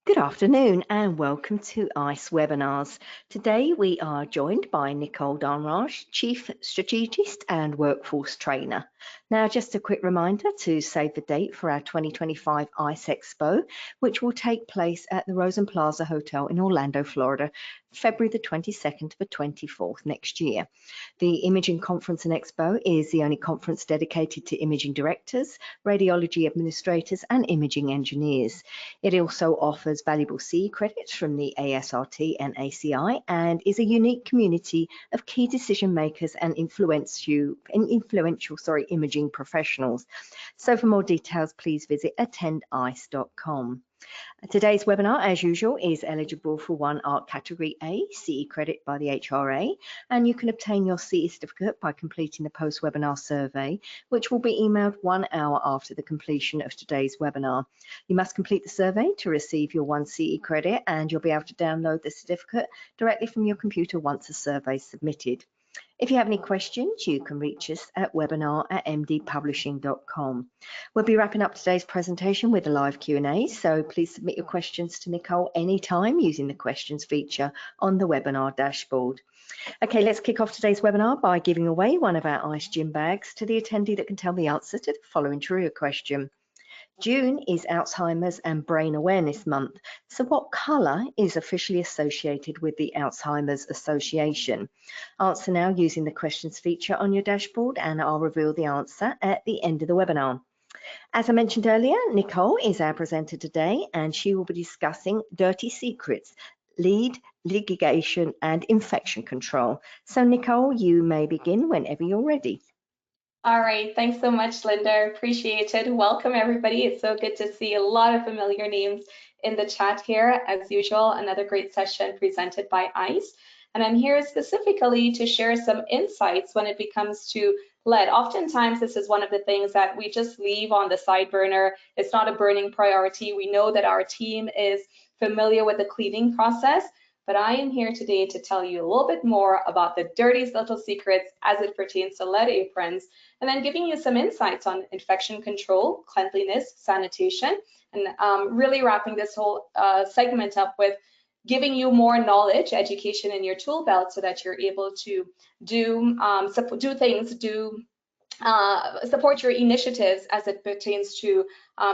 Good afternoon and welcome to ICE webinars. Today we are joined by Nicole Dhanraj, Chief Strategist and Workforce Trainer. Now just a quick reminder to save the date for our 2025 ICE Expo, which will take place at the Rosen Plaza Hotel in Orlando, Florida, February the 22nd to the 24th next year. The Imaging Conference and Expo is the only conference dedicated to imaging directors, radiology administrators and imaging engineers. It also offers valuable CE credits from the ASRT and ACI and is a unique community of key decision makers and influential imaging professionals. So for more details, please visit attendice.com. Today's webinar, as usual, is eligible for one art category A CE credit by the HRA, and you can obtain your CE certificate by completing the post-webinar survey, which will be emailed 1 hour after the completion of today's webinar. You must complete the survey to receive your one CE credit, and you'll be able to download the certificate directly from your computer once the survey is submitted. If you have any questions, you can reach us at webinar@mdpublishing.com. We'll be wrapping up today's presentation with a live Q&A, so please submit your questions to Nicole anytime using the questions feature on the webinar dashboard. Okay, let's kick off today's webinar by giving away one of our ICE gym bags to the attendee that can tell the answer to the following trivia question. June is Alzheimer's and Brain Awareness Month. So what colour is officially associated with the Alzheimer's Association? Answer now using the questions feature on your dashboard, and I'll reveal the answer at the end of the webinar. As I mentioned earlier, Nicole is our presenter today, and she will be discussing dirty secrets, litigation and infection control. So Nicole, you may begin whenever you're ready. All right, thanks so much, Linda. Appreciate it. Welcome, everybody. It's so good to see a lot of familiar names in the chat here. As usual, another great session presented by ICE. And I'm here specifically to share some insights when it comes to lead. Oftentimes, this is one of the things that we just leave on the side burner. It's not a burning priority. We know that our team is familiar with the cleaning process, but I am here today to tell you a little bit more about the dirtiest little secrets as it pertains to lead aprons, and then giving you some insights on infection control, cleanliness, sanitation, and really wrapping this whole segment up with giving you more knowledge, education in your tool belt so that you're able to support your initiatives as it pertains to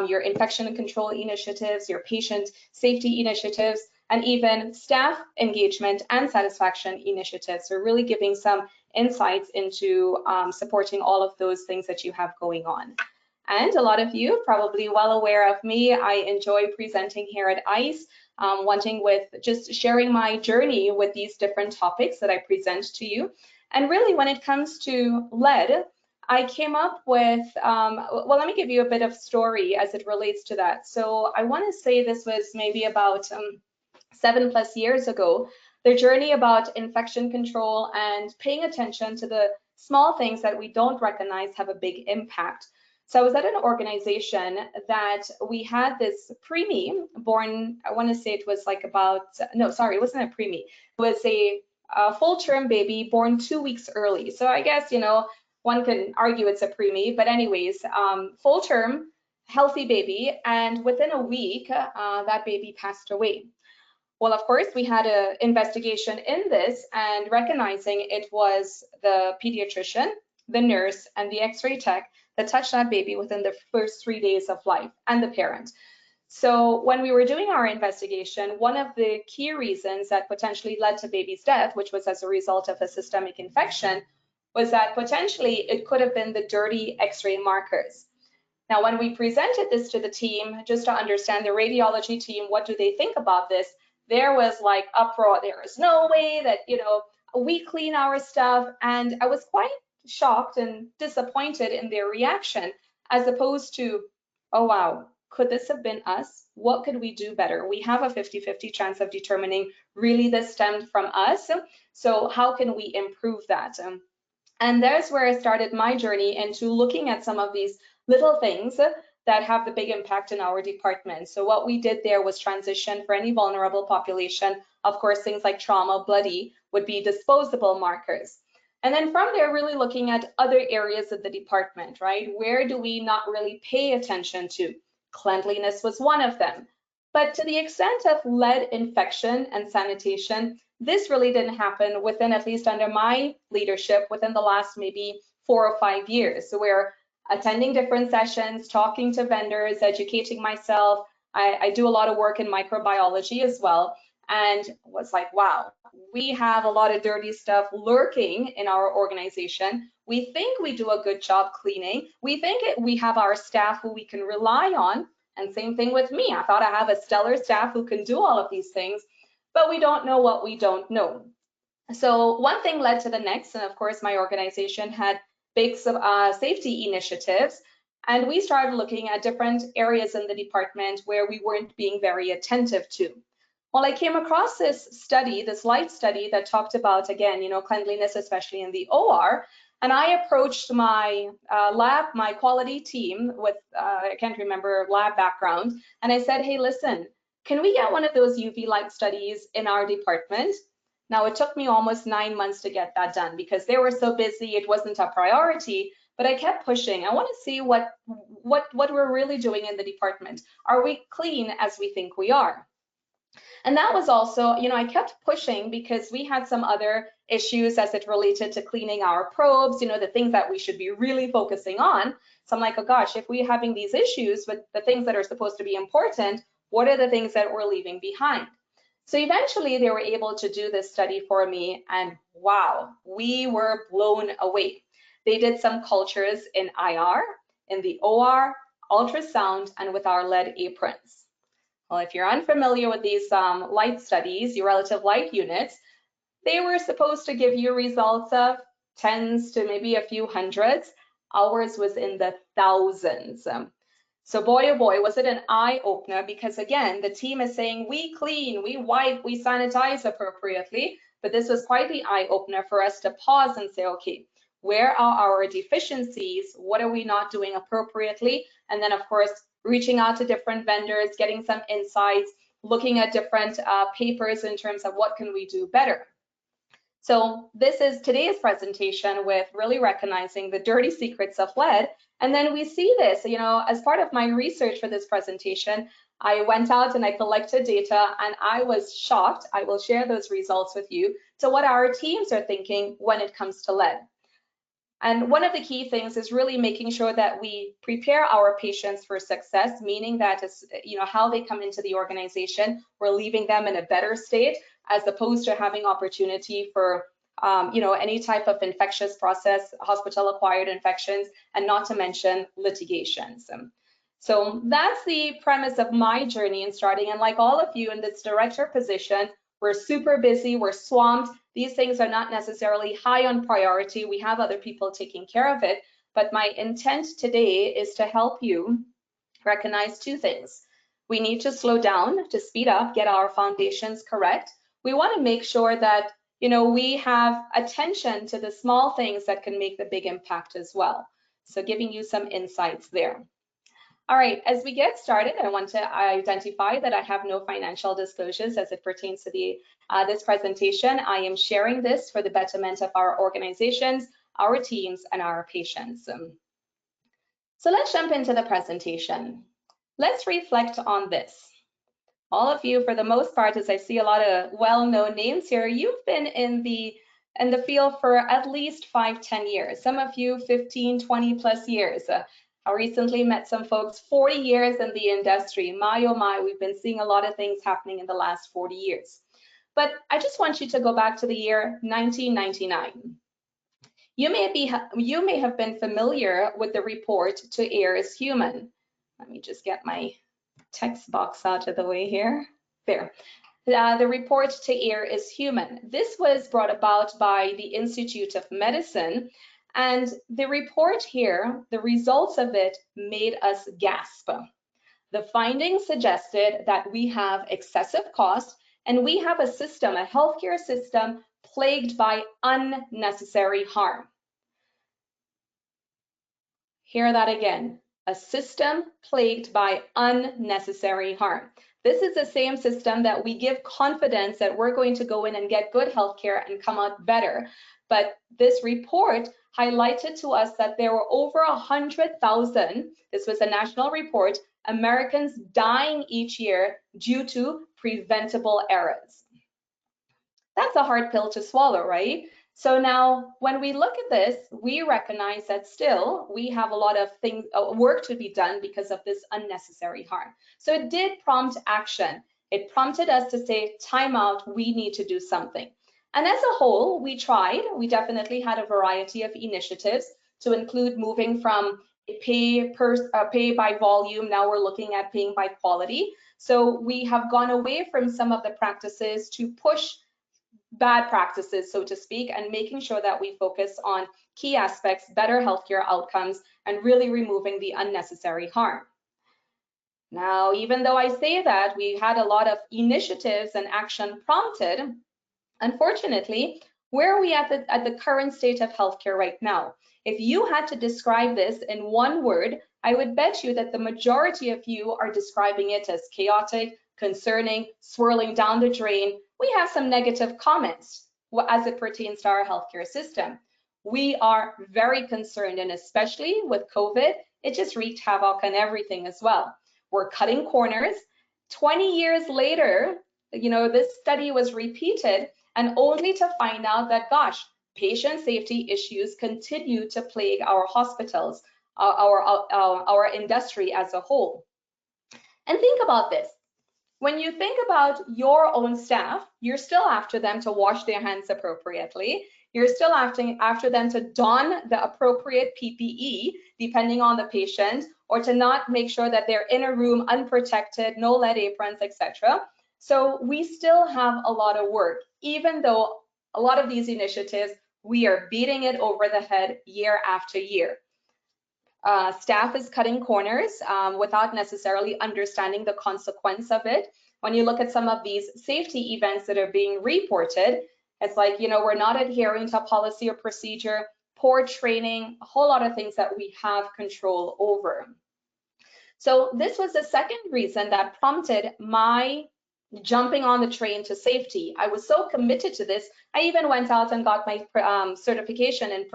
your infection control initiatives, your patient safety initiatives, and even staff engagement and satisfaction initiatives. So really giving some insights into supporting all of those things that you have going on. And a lot of you are probably well aware of me. I enjoy presenting here at ICE, just sharing my journey with these different topics that I present to you. And really when it comes to lead, I came up with, well, let me give you a bit of story as it relates to that. So I want to say this was maybe about 7+ years ago. The journey about infection control and paying attention to the small things that we don't recognize have a big impact. So I was at an organization that we had this preemie born, I want to say it was like about, no, sorry, it wasn't a preemie. It was a full-term baby born 2 weeks early. So I guess, you know, one can argue it's a preemie, but anyways, full-term, healthy baby, and within a week, that baby passed away. Well, of course, we had an investigation in this, and recognizing it was the pediatrician, the nurse, and the x-ray tech that touched that baby within the first 3 days of life, and the parent. So when we were doing our investigation, one of the key reasons that potentially led to baby's death, which was as a result of a systemic infection, was that potentially it could have been the dirty x-ray markers. Now, when we presented this to the team, just to understand the radiology team, what do they think about this? There was like uproar. There is no way that, you know, we clean our stuff. And I was quite shocked and disappointed in their reaction, as opposed to, oh, wow, could this have been us? What could we do better? We have a 50-50 chance of determining really this stemmed from us. So how can we improve that? And there's where I started my journey into looking at some of these little things that have the big impact in our department. So what we did there was transition for any vulnerable population. Of course, things like trauma, bloody would be disposable markers. And then from there, really looking at other areas of the department, right? Where do we not really pay attention to? Cleanliness was one of them. But to the extent of lead infection and sanitation, this really didn't happen within, at least under my leadership, within the last maybe 4 or 5 years. So we're attending different sessions, talking to vendors, educating myself. I do a lot of work in microbiology as well, and was like, wow, we have a lot of dirty stuff lurking in our organization. We think we do a good job cleaning. We think we have our staff who we can rely on. And same thing with me. I thought I have a stellar staff who can do all of these things, but we don't know what we don't know. So one thing led to the next, and of course my organization had big safety initiatives, and we started looking at different areas in the department where we weren't being very attentive to. Well, I came across this study, this light study that talked about, again, cleanliness, especially in the OR, and I approached my lab, my quality team with, I can't remember, lab background, and I said, hey, listen, can we get one of those UV light studies in our department? Now, it took me almost 9 months to get that done because they were so busy, it wasn't a priority, but I kept pushing. I want to see what we're really doing in the department. Are we clean as we think we are? And that was also, I kept pushing because we had some other issues as it related to cleaning our probes, the things that we should be really focusing on. So I'm like, oh gosh, if we're having these issues with the things that are supposed to be important, what are the things that we're leaving behind? So eventually they were able to do this study for me, and wow, we were blown away. They did some cultures in IR, in the OR, ultrasound, and with our lead aprons. Well, if you're unfamiliar with these light studies, your relative light units, they were supposed to give you results of tens to maybe a few hundreds. Ours was in the thousands. So boy, oh boy, was it an eye-opener, because again, the team is saying we clean, we wipe, we sanitize appropriately, but this was quite the eye-opener for us to pause and say, okay, where are our deficiencies? What are we not doing appropriately? And then of course, reaching out to different vendors, getting some insights, looking at different papers in terms of what can we do better. So this is today's presentation with really recognizing the dirty secrets of lead. And then we see this, as part of my research for this presentation, I went out and I collected data, and I was shocked. I will share those results with you to what our teams are thinking when it comes to lead. And one of the key things is really making sure that we prepare our patients for success, meaning that is, how they come into the organization, we're leaving them in a better state, as opposed to having opportunity for, any type of infectious process, hospital-acquired infections, and not to mention litigations. So that's the premise of my journey in starting. And like all of you in this director position, we're super busy, we're swamped. These things are not necessarily high on priority. We have other people taking care of it. But my intent today is to help you recognize two things. We need to slow down, to speed up, get our foundations correct. We want to make sure that, we have attention to the small things that can make the big impact as well. So giving you some insights there. All right, as we get started, I want to identify that I have no financial disclosures as it pertains to this presentation. I am sharing this for the betterment of our organizations, our teams, and our patients. So let's jump into the presentation. Let's reflect on this. All of you, for the most part, as I see a lot of well-known names here, you've been in the field for at least 5-10 years. Some of you 15, 20 plus years. I recently met some folks 40 years in the industry. My, oh my, we've been seeing a lot of things happening in the last 40 years. But I just want you to go back to the year 1999. You may have been familiar with the report To Err is Human. Let me just get my text box out of the way here. There. The report To Err is Human. This was brought about by the Institute of Medicine. And the report here, the results of it made us gasp. The findings suggested that we have excessive cost, and we have a system, a healthcare system, plagued by unnecessary harm. Hear that again. A system plagued by unnecessary harm. This is the same system that we give confidence that we're going to go in and get good healthcare and come out better. but this report highlighted to us that there were over 100,000, this was a national report, Americans dying each year due to preventable errors. That's a hard pill to swallow, right? So now when we look at this, we recognize that still we have a lot of things, work to be done because of this unnecessary harm. So it did prompt action. It prompted us to say, time out, we need to do something. And as a whole, we definitely had a variety of initiatives to include moving from a pay by volume. Now we're looking at paying by quality. So we have gone away from some of the practices to push bad practices, so to speak, and making sure that we focus on key aspects, better healthcare outcomes, and really removing the unnecessary harm. Now, even though I say that, we had a lot of initiatives and action prompted, unfortunately, where are we at the current state of healthcare right now? If you had to describe this in one word, I would bet you that the majority of you are describing it as chaotic, concerning, swirling down the drain. We have some negative comments as it pertains to our healthcare system. We are very concerned, and especially with COVID, it just wreaked havoc on everything as well. We're cutting corners. 20 years later, this study was repeated, and only to find out that, gosh, patient safety issues continue to plague our hospitals, our industry as a whole. And think about this. When you think about your own staff, you're still after them to wash their hands appropriately. You're still after them to don the appropriate PPE, depending on the patient, or to not make sure that they're in a room unprotected, no lead aprons, etc. So we still have a lot of work, even though a lot of these initiatives, we are beating it over the head year after year. Staff is cutting corners without necessarily understanding the consequence of it. When you look at some of these safety events that are being reported, it's like, we're not adhering to policy or procedure, poor training, a whole lot of things that we have control over. So this was the second reason that prompted my jumping on the train to safety. I was so committed to this, I even went out and got my certification in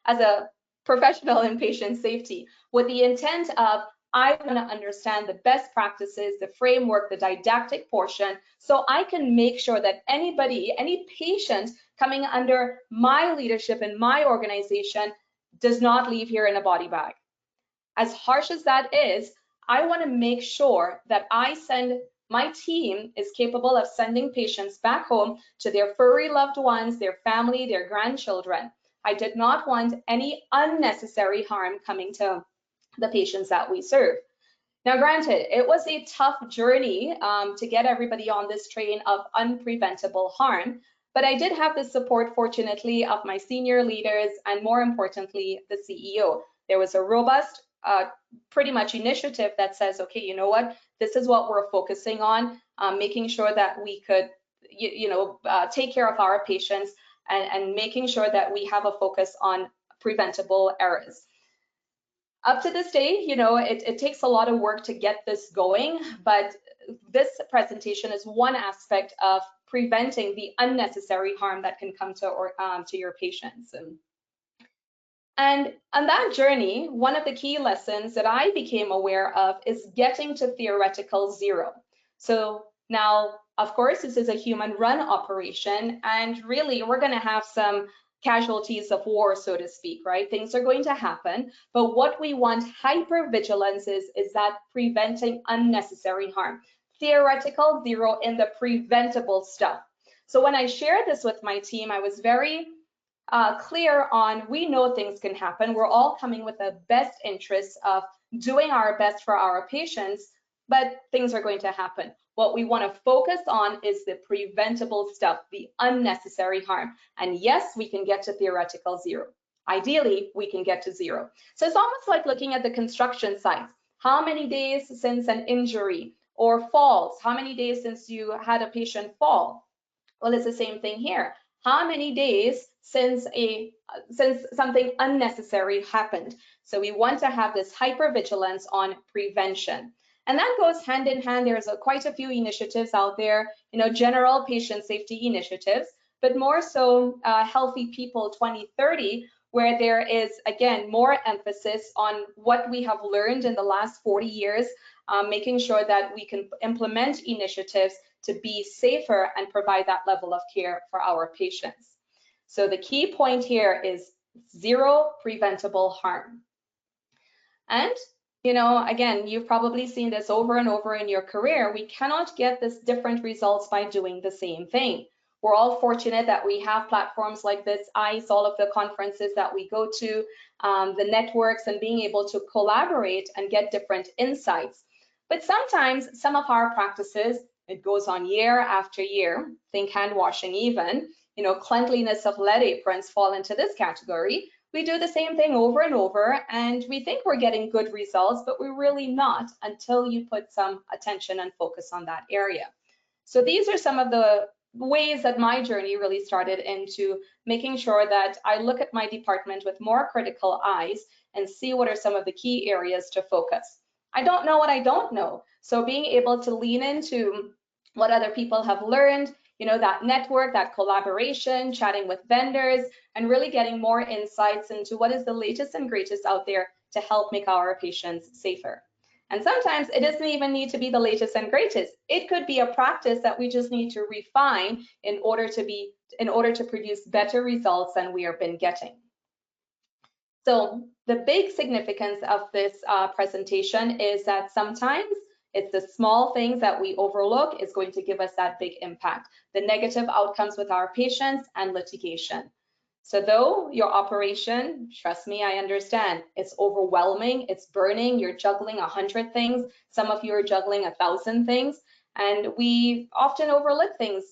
as a professional in patient safety, with the intent of, I want to understand the best practices, the framework, the didactic portion, so I can make sure that any patient coming under my leadership in my organization does not leave here in a body bag. As harsh as that is, I want to make sure that my team is capable of sending patients back home to their furry loved ones, their family, their grandchildren. I did not want any unnecessary harm coming to the patients that we serve. Now, granted, it was a tough journey to get everybody on this train of unpreventable harm, but I did have the support, fortunately, of my senior leaders and, more importantly, the CEO. There was a robust, pretty much initiative that says, okay, you know what, this is what we're focusing on, making sure that we could, take care of our patients and making sure that we have a focus on preventable errors. Up to this day, it takes a lot of work to get this going, but this presentation is one aspect of preventing the unnecessary harm that can come to your patients. And on that journey, one of the key lessons that I became aware of is getting to theoretical zero. So now, of course, this is a human-run operation, and really, we're going to have some casualties of war, so to speak, right? Things are going to happen, but what we want hypervigilance is that preventing unnecessary harm. Theoretical zero in the preventable stuff. So when I shared this with my team, I was very clear on, we know things can happen. We're all coming with the best interests of doing our best for our patients, but things are going to happen. What we want to focus on is the preventable stuff, the unnecessary harm. And yes, we can get to theoretical zero. Ideally, we can get to zero. So it's almost like looking at the construction sites. How many days since an injury or falls? How many days since you had a patient fall? Well, it's the same thing here. How many days since something unnecessary happened? So we want to have this hypervigilance on prevention. And that goes hand in hand. There's quite a few initiatives out there, general patient safety initiatives, but more so Healthy People 2030, where there is, again, more emphasis on what we have learned in the last 40 years, making sure that we can implement initiatives to be safer and provide that level of care for our patients. So the key point here is zero preventable harm. And, again, you've probably seen this over and over in your career. We cannot get this different results by doing the same thing. We're all fortunate that we have platforms like this, ICE, all of the conferences that we go to, the networks, and being able to collaborate and get different insights. But sometimes some of our practices, it goes on year after year, think hand washing even, cleanliness of lead aprons fall into this category. We do the same thing over and over, and we think we're getting good results, but we're really not until you put some attention and focus on that area. So these are some of the ways that my journey really started into making sure that I look at my department with more critical eyes and see what are some of the key areas to focus. I don't know what I don't know. So being able to lean into what other people have learned, that network, that collaboration, chatting with vendors, and really getting more insights into what is the latest and greatest out there to help make our patients safer. And sometimes it doesn't even need to be the latest and greatest. It could be a practice that we just need to refine in order to produce better results than we have been getting. So the big significance of this presentation is that sometimes it's the small things that we overlook is going to give us that big impact, the negative outcomes with our patients and litigation. So though your operation, trust me, I understand, it's overwhelming, it's burning, you're juggling 100 things, some of you are juggling 1,000 things, and we often overlook things,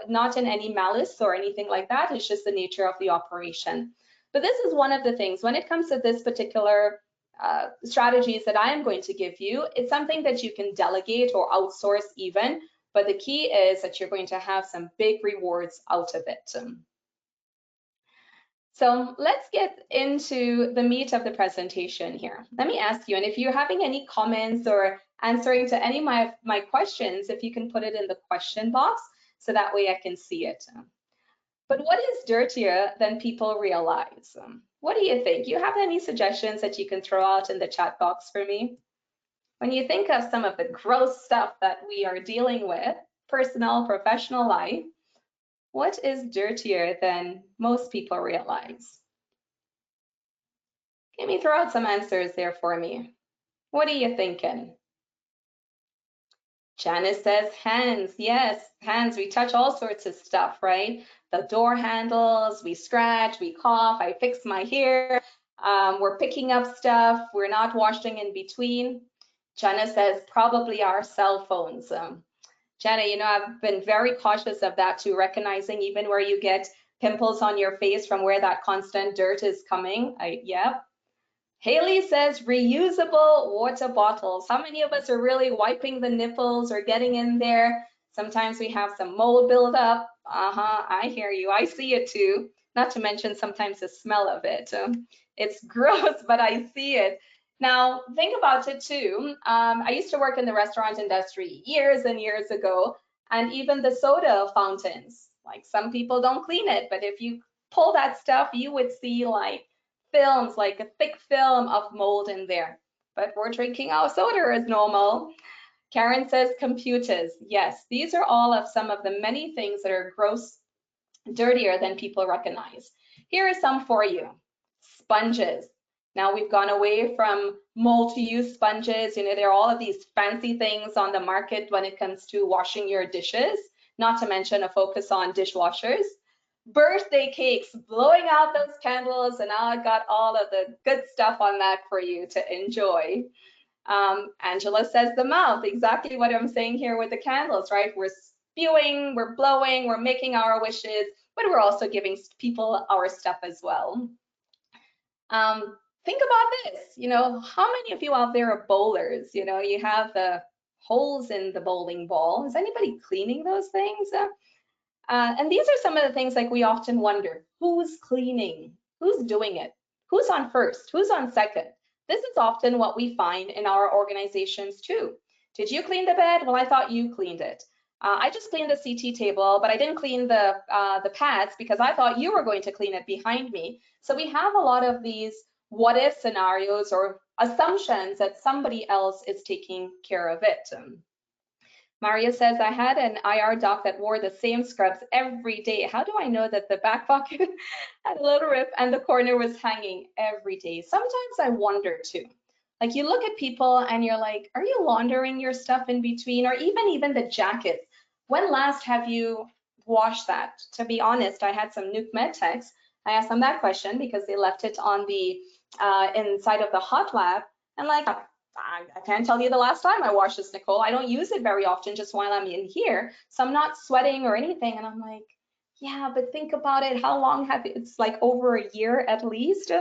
not in any malice or anything like that, it's just the nature of the operation. But this is one of the things, when it comes to this particular strategies that I am going to give you, it's something that you can delegate or outsource even, but the key is that you're going to have some big rewards out of it. So let's get into the meat of the presentation here. Let me ask you, and if you're having any comments or answering to any of my questions, if you can put it in the question box so that way I can see it. But what is dirtier than people realize? What do you think? You have any suggestions that you can throw out in the chat box for me? When you think of some of the gross stuff that we are dealing with, personal, professional life, what is dirtier than most people realize? Can you throw out some answers there for me? What are you thinking? Janice says hands. Yes, hands. We touch all sorts of stuff, right? The door handles, we scratch, we cough, I fix my hair. We're picking up stuff. We're not washing in between. Jana says probably our cell phones. Jana, I've been very cautious of that too, recognizing even where you get pimples on your face from where that constant dirt is coming. Yeah. Haley says reusable water bottles. How many of us are really wiping the nipples or getting in there? Sometimes we have some mold buildup. I hear you. I see it too. Not to mention sometimes the smell of it. It's gross, but I see it. Now, think about it too. I used to work in the restaurant industry years and years ago, and even the soda fountains, like some people don't clean it, but if you pull that stuff, you would see like films, like a thick film of mold in there. But we're drinking our soda as normal. Karen says computers. Yes, these are all of some of the many things that are gross, dirtier than people recognize. Here are some for you. Sponges. Now we've gone away from multi-use sponges. There are all of these fancy things on the market when it comes to washing your dishes, not to mention a focus on dishwashers. Birthday cakes, blowing out those candles, and now I got all of the good stuff on that for you to enjoy. Angela says the mouth, exactly what I'm saying here with the candles, right? We're spewing, we're blowing, we're making our wishes, but we're also giving people our stuff as well. Think about this, how many of you out there are bowlers? You have the holes in the bowling ball. Is anybody cleaning those things? And these are some of the things like we often wonder, who's cleaning? Who's doing it? Who's on first? Who's on second? This is often what we find in our organizations too. Did you clean the bed? Well, I thought you cleaned it. I just cleaned the CT table, but I didn't clean the pads because I thought you were going to clean it behind me. So we have a lot of these what if scenarios or assumptions that somebody else is taking care of it. Maria says, I had an IR doc that wore the same scrubs every day. How do I know that the back pocket had a little rip and the corner was hanging every day? Sometimes I wonder too. Like you look at people and you're like, are you laundering your stuff in between? Or even the jackets. When last have you washed that? To be honest, I had some nuke med techs. I asked them that question because they left it on the inside of the hot lab. And like, I can't tell you the last time I washed this, Nicole. I don't use it very often just while I'm in here. So I'm not sweating or anything. And I'm like, yeah, but think about it. How long have it's like over a year at least.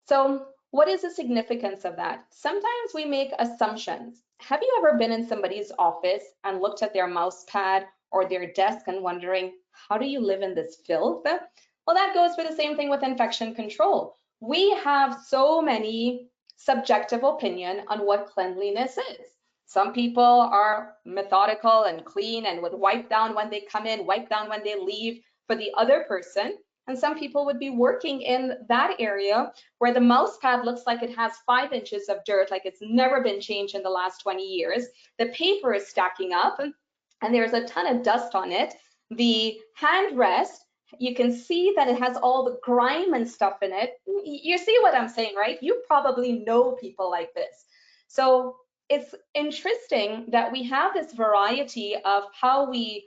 So what is the significance of that? Sometimes we make assumptions. Have you ever been in somebody's office and looked at their mouse pad or their desk and wondering, how do you live in this filth? Well, that goes for the same thing with infection control. We have so many subjective opinion on what cleanliness is. Some people are methodical and clean and would wipe down when they come in, wipe down when they leave for the other person. And some people would be working in that area where the mouse pad looks like it has 5 inches of dirt, like it's never been changed in the last 20 years. The paper is stacking up and there's a ton of dust on it. The hand rest, you can see that it has all the grime and stuff in it. You see what I'm saying, right? You probably know people like this. So it's interesting that we have this variety of how we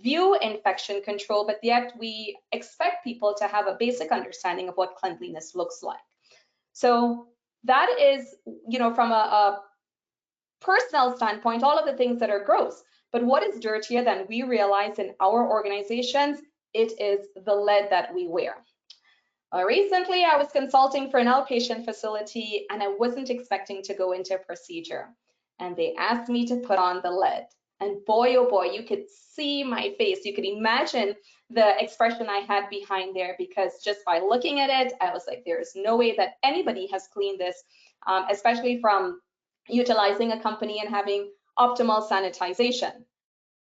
view infection control, but yet we expect people to have a basic understanding of what cleanliness looks like. So that is, you know, from a personnel standpoint, all of the things that are gross. But what is dirtier than we realize in our organizations? It is the lead that we wear. Recently, I was consulting for an outpatient facility and I wasn't expecting to go into a procedure. And they asked me to put on the lead. And boy, oh boy, you could see my face. You could imagine the expression I had behind there because just by looking at it, I was like, there's no way that anybody has cleaned this, especially from utilizing a company and having optimal sanitization.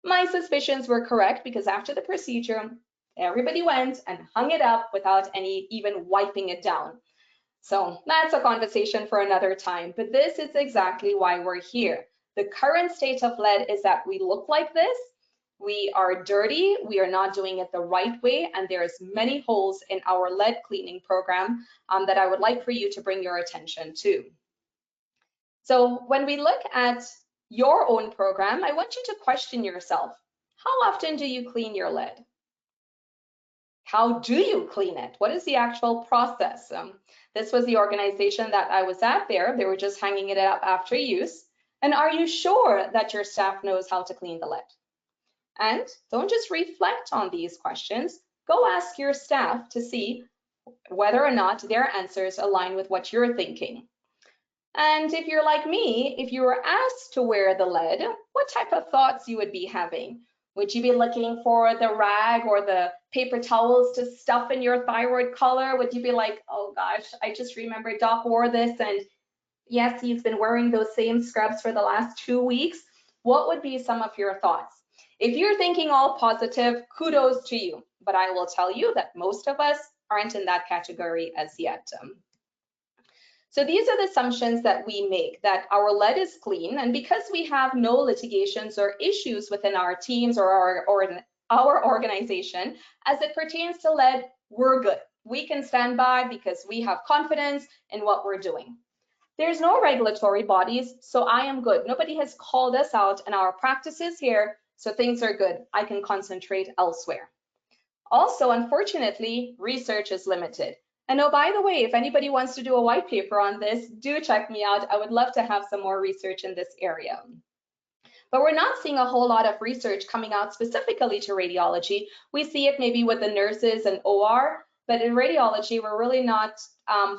My suspicions were correct because after the procedure, everybody went and hung it up without any even wiping it down. So that's a conversation for another time, but this is exactly why we're here. The current state of lead is that we look like this, we are dirty, we are not doing it the right way, and there's many holes in our lead cleaning program that I would like for you to bring your attention to. So when we look at your own program, I want you to question yourself. How often do you clean your lead? How do you clean it? What is the actual process? This was the organization that I was at there. They were just hanging it up after use. And are you sure that your staff knows how to clean the lead? And don't just reflect on these questions. Go ask your staff to see whether or not their answers align with what you're thinking. And if you're like me, if you were asked to wear the lead, what type of thoughts you would be having? Would you be looking for the rag or the paper towels to stuff in your thyroid collar? Would you be like, oh gosh, I just remember Doc wore this and yes, he's been wearing those same scrubs for the last 2 weeks? What would be some of your thoughts? If you're thinking all positive, kudos to you. But I will tell you that most of us aren't in that category as yet. So these are the assumptions that we make, that our lead is clean, and because we have no litigations or issues within our teams or our organization, as it pertains to lead, we're good. We can stand by because we have confidence in what we're doing. There's no regulatory bodies, so I am good. Nobody has called us out in our practices here, so things are good. I can concentrate elsewhere. Also, unfortunately, research is limited. And oh, by the way, if anybody wants to do a white paper on this, do check me out. I would love to have some more research in this area. But we're not seeing a whole lot of research coming out specifically to radiology. We see it maybe with the nurses and OR, but in radiology, we're really not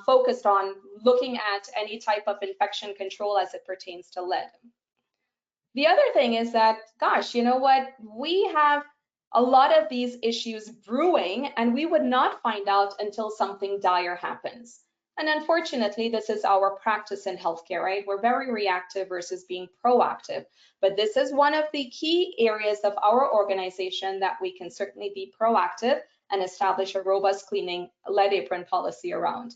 focused on looking at any type of infection control as it pertains to lead. The other thing is that, gosh, you know what? We have a lot of these issues brewing and we would not find out until something dire happens. And unfortunately, this is our practice in healthcare, right? We're very reactive versus being proactive. But this is one of the key areas of our organization that we can certainly be proactive and establish a robust cleaning lead apron policy around.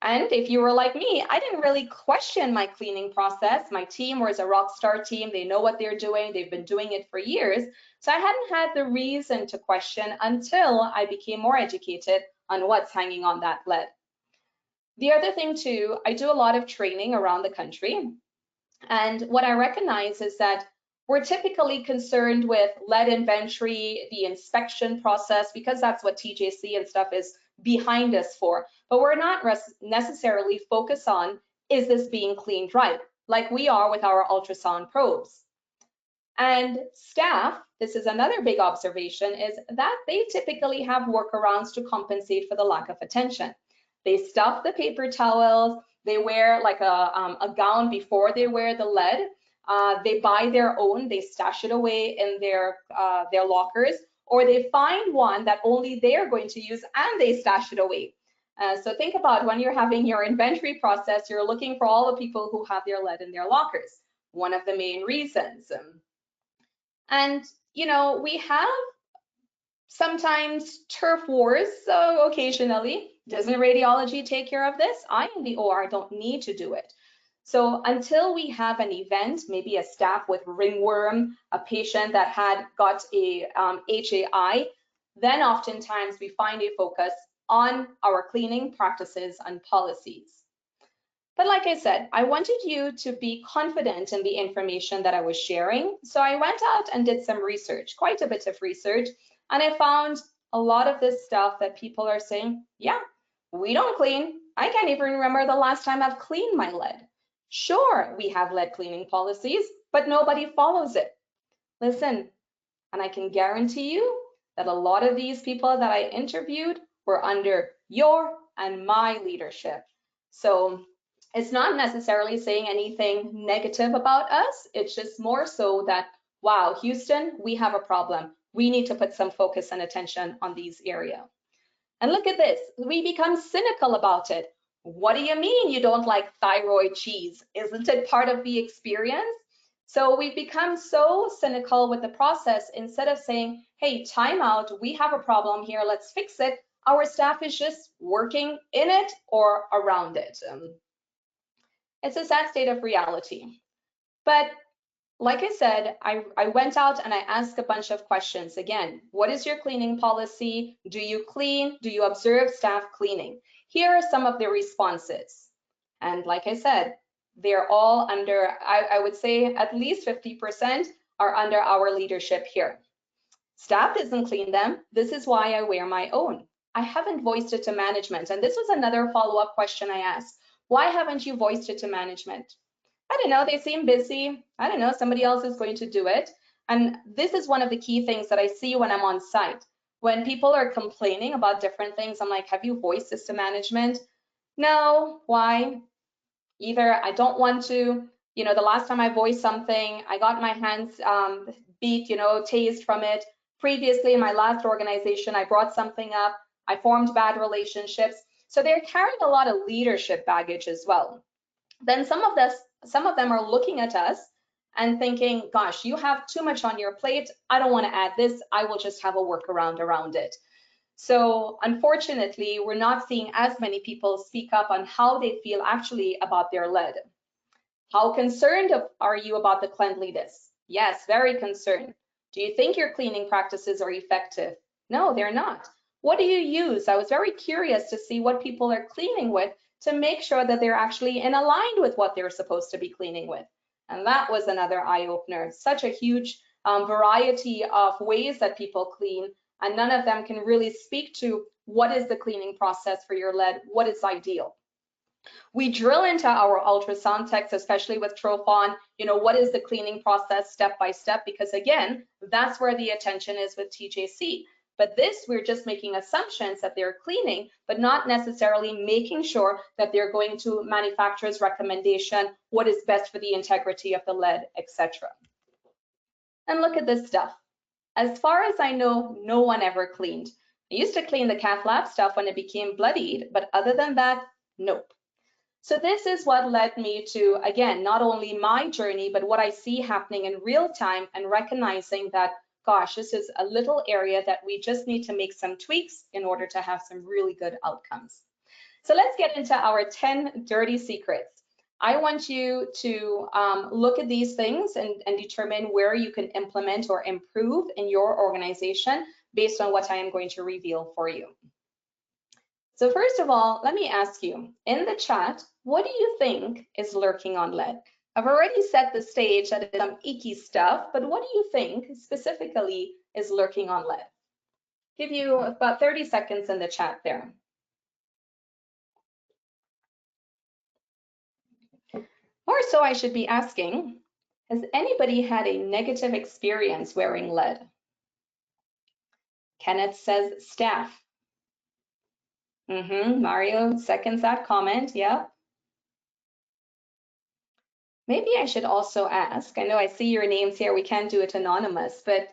And if you were like me, I didn't really question my cleaning process. My team was a rock star team. They know what they're doing. They've been doing it for years. So I hadn't had the reason to question until I became more educated on what's hanging on that lead. The other thing too, I do a lot of training around the country. And what I recognize is that we're typically concerned with lead inventory, the inspection process, because that's what TJC and stuff is behind us for. But we're not necessarily focused on, is this being cleaned right? Like we are with our ultrasound probes. And staff, this is another big observation, is that they typically have workarounds to compensate for the lack of attention. They stuff the paper towels, they wear like a gown before they wear the lead, they buy their own, they stash it away in their lockers, or they find one that only they're going to use and they stash it away. So think about when you're having your inventory process, you're looking for all the people who have their lead in their lockers, one of the main reasons. And, you know, we have sometimes turf wars, so occasionally. Doesn't radiology take care of this? I in the OR don't need to do it. So until we have an event, maybe a staff with ringworm, a patient that had got a HAI, then oftentimes we find a focus on our cleaning practices and policies. But like I said, I wanted you to be confident in the information that I was sharing. So I went out and did some research, quite a bit of research, and I found a lot of this stuff that people are saying, yeah, we don't clean. I can't even remember the last time I've cleaned my lead. Sure, we have lead cleaning policies, but nobody follows it. Listen, and I can guarantee you that a lot of these people that I interviewed were under your and my leadership. So it's not necessarily saying anything negative about us. It's just more so that, wow, Houston, we have a problem. We need to put some focus and attention on these areas. And look at this, we become cynical about it. What do you mean you don't like thyroid cheese? Isn't it part of the experience? So we've become so cynical with the process. Instead of saying, hey, time out, we have a problem here, let's fix it. Our staff is just working in it or around it. It's a sad state of reality. But like I said, I went out and I asked a bunch of questions. Again, what is your cleaning policy? Do you clean? Do you observe staff cleaning? Here are some of the responses. And like I said, they're all under, I would say at least 50% are under our leadership here. Staff doesn't clean them. This is why I wear my own. I haven't voiced it to management. And this was another follow-up question I asked. Why haven't you voiced it to management? I don't know, they seem busy. I don't know, somebody else is going to do it. And this is one of the key things that I see when I'm on site. When people are complaining about different things, I'm like, have you voiced this to management? No, why? Either I don't want to, you know, the last time I voiced something, I got my hands beat, you know, tased from it. Previously in my last organization, I brought something up, I formed bad relationships. So they're carrying a lot of leadership baggage as well. Then some of them are looking at us and thinking, gosh, you have too much on your plate. I don't want to add this. I will just have a workaround around it. So unfortunately, we're not seeing as many people speak up on how they feel actually about their lead. How concerned are you about the cleanliness? Yes, very concerned. Do you think your cleaning practices are effective? No, they're not. What do you use? I was very curious to see what people are cleaning with to make sure that they're actually in aligned with what they're supposed to be cleaning with. And that was another eye-opener. Such a huge variety of ways that people clean, and none of them can really speak to what is the cleaning process for your lead, what is ideal. We drill into our ultrasound techs, especially with Trophon, you know, what is the cleaning process step by step, because again, that's where the attention is with TJC. But this, we're just making assumptions that they're cleaning, but not necessarily making sure that they're going to manufacturer's recommendation, what is best for the integrity of the lead, etc. And look at this stuff. As far as I know, no one ever cleaned. I used to clean the cath lab stuff when it became bloodied, but other than that, Nope. So this is what led me to, again, not only my journey, but what I see happening in real time and recognizing that, gosh, this is a little area that we just need to make some tweaks in order to have some really good outcomes. So let's get into our 10 dirty secrets. I want you to look at these things and determine where you can implement or improve in your organization based on what I am going to reveal for you. So first of all, let me ask you, in the chat, what do you think is lurking on lead? I've already set the stage that it's some icky stuff, but what do you think specifically is lurking on lead? Give you about 30 seconds in the chat there. Or so I should be asking, has anybody had a negative experience wearing lead? Kenneth says staff. Mario seconds that comment, yeah. Maybe I should also ask, I know I see your names here, we can't do it anonymous, but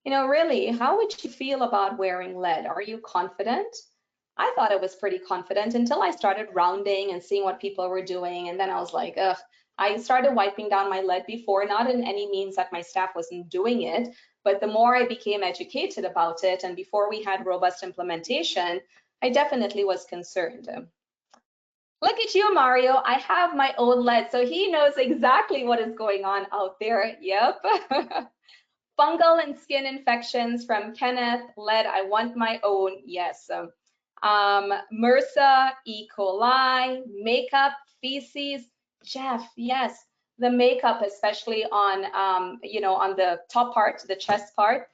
really, how would you feel about wearing lead? Are you confident? I thought I was pretty confident until I started rounding and seeing what people were doing. And then I was like, ugh, I started wiping down my lead before, not in any means that my staff wasn't doing it, but the more I became educated about it and before we had robust implementation, I definitely was concerned. Look at you, Mario. I have my own lead, so he knows exactly what is going on out there. Yep. Fungal and skin infections from Kenneth. Lead, I want my own. Yes. MRSA, E. coli, makeup, feces. Jeff, yes. The makeup, especially on, on the top part, the chest part.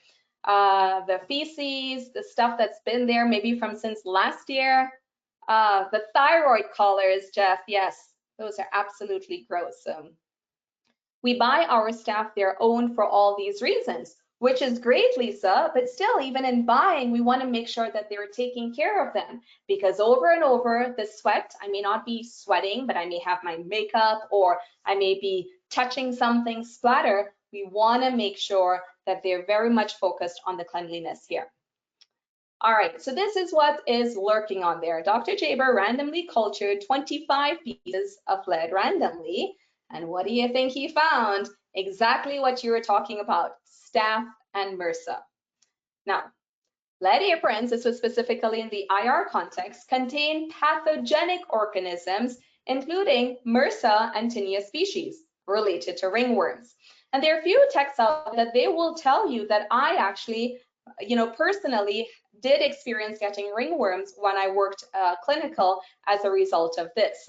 The feces, the stuff that's been there maybe from since last year. The thyroid collars, Jeff, yes, those are absolutely gross. We buy our staff their own for all these reasons, which is great, Lisa, but still, even in buying, we want to make sure that they're taking care of them because over and over, the sweat, I may not be sweating, but I may have my makeup or I may be touching something splatter. We want to make sure that they're very much focused on the cleanliness here. All right, so this is what is lurking on there. Dr. Jaber randomly cultured 25 pieces of lead randomly. And what do you think he found? Exactly what you were talking about, staph and MRSA. Now, lead aprons, this was specifically in the IR context, contain pathogenic organisms, including MRSA and Tinea species related to ringworms. And there are few texts out that they will tell you that I actually personally did experience getting ringworms when I worked clinical as a result of this.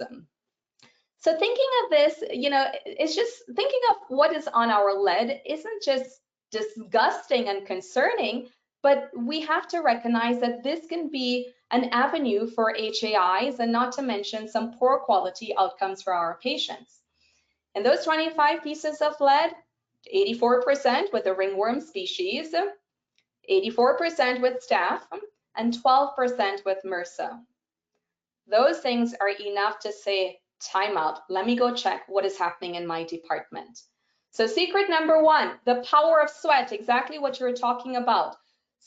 So thinking of this, it's just thinking of what is on our lead isn't just disgusting and concerning, but we have to recognize that this can be an avenue for HAIs and not to mention some poor quality outcomes for our patients. And those 25 pieces of lead, 84% with the ringworm species, 84% with staph, and 12% with MRSA. Those things are enough to say, time out, let me go check what is happening in my department. So secret number one, the power of sweat, exactly what you were talking about.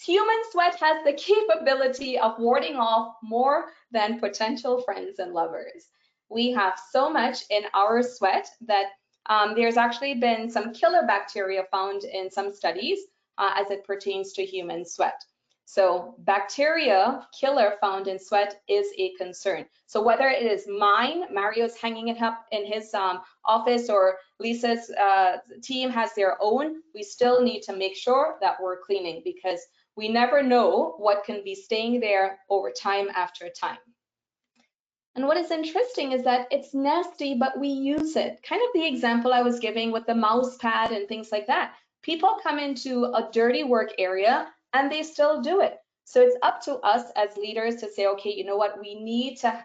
Human sweat has the capability of warding off more than potential friends and lovers. We have so much in our sweat that there's actually been some killer bacteria found in some studies as it pertains to human sweat. So bacteria killer found in sweat is a concern. So whether it is mine, Mario's hanging it up in his office, or Lisa's team has their own, we still need to make sure that we're cleaning because we never know what can be staying there over time after time. And what is interesting is that it's nasty, but we use it. Kind of the example I was giving with the mouse pad and things like that. People come into a dirty work area and they still do it. So it's up to us as leaders to say, okay, you know what, we need to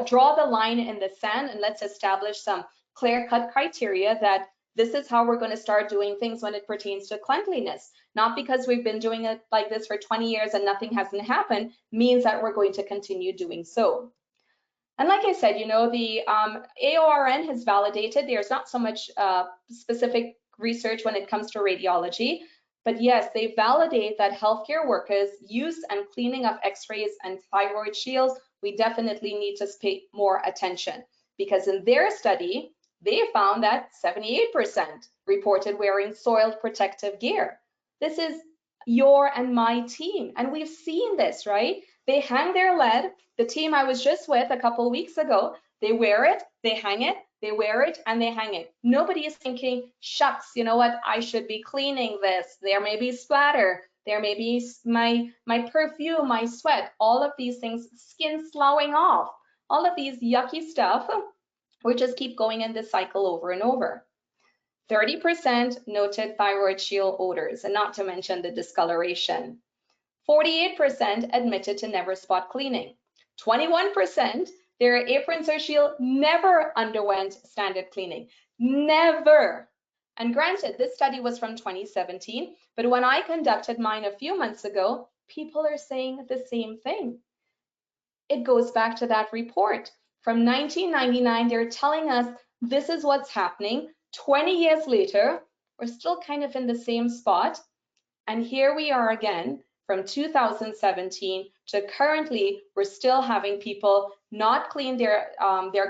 draw the line in the sand and let's establish some clear-cut criteria that this is how we're going to start doing things when it pertains to cleanliness. Not because we've been doing it like this for 20 years and nothing hasn't happened means that we're going to continue doing so. And like I said, the AORN has validated there's not so much specific research when it comes to radiology, but yes, they validate that healthcare workers' use and cleaning of x-rays and thyroid shields we definitely need to pay more attention, because in their study, they found that 78% reported wearing soiled protective gear. This is your and my team, and we've seen this, right? They hang their lead. The team I was just with a couple of weeks ago, they wear it, they hang it, they wear it, and they hang it. Nobody is thinking, shucks, you know what, I should be cleaning this. There may be splatter. There may be my perfume, my sweat, all of these things, skin sloughing off, all of these yucky stuff. We just keep going in this cycle over and over. 30% noted thyroid shield odors, and not to mention the discoloration. 48% admitted to never spot cleaning. 21%, their aprons or shield never underwent standard cleaning. Never. And granted, this study was from 2017, but when I conducted mine a few months ago, people are saying the same thing. It goes back to that report. From 1999, they're telling us this is what's happening. 20 years later, we're still kind of in the same spot. And here we are again, from 2017 to currently, we're still having people not clean their